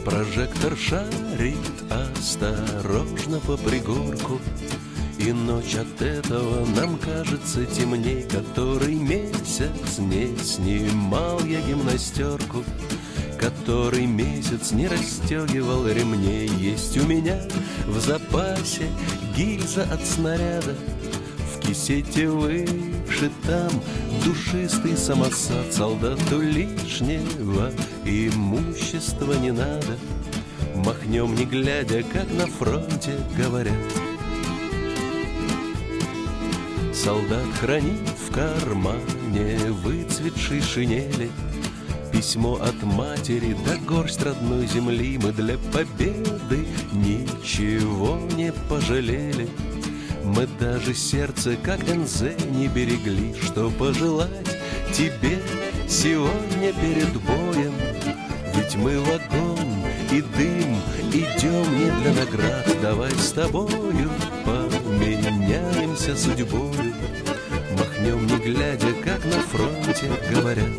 Прожектор шарит осторожно по пригорку, и ночь от этого нам кажется темней. Который месяц не снимал я гимнастерку, который месяц не расстегивал ремней. Есть у меня в запасе гильза от снаряда, в кисете выше там душистый самосад. Солдату лишнего имущества не надо, махнем не глядя, как на фронте говорят. Солдат хранит в кармане выцветшей шинели письмо от матери да горсть родной земли. Мы для победы ничего не пожалели, мы даже сердце, как НЗ, не берегли. Что пожелать тебе сегодня перед боем? Ведь мы в огонь и дым идем не для наград. Давай с тобою поменяемся судьбою, махнем не глядя, как на фронте говорят.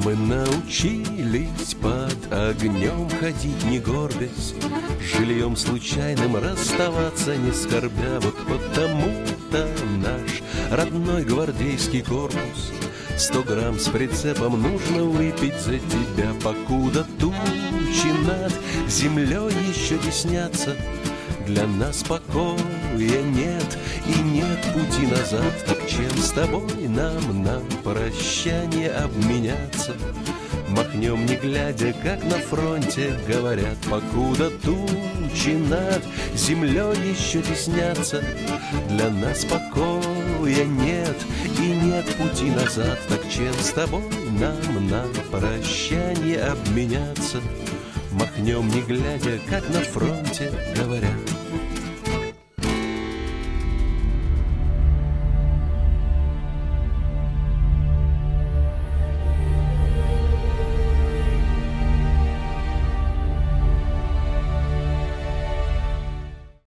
Мы научились под огнем ходить не горбясь, жильем случайным расставаться не скорбя. Вот потому-то наш родной гвардейский корпус 100 грамм с прицепом нужно выпить за тебя. Покуда тучи над землей еще теснятся, для нас покоя нет и нет пути назад. Так чем с тобой нам на прощание обменяться? Махнем не глядя, как на фронте говорят. Покуда тучи над землей еще теснятся, для нас покоя нет и нет пути назад. Так чем с тобой нам на прощание обменяться? Махнем не глядя, как на фронте говорят.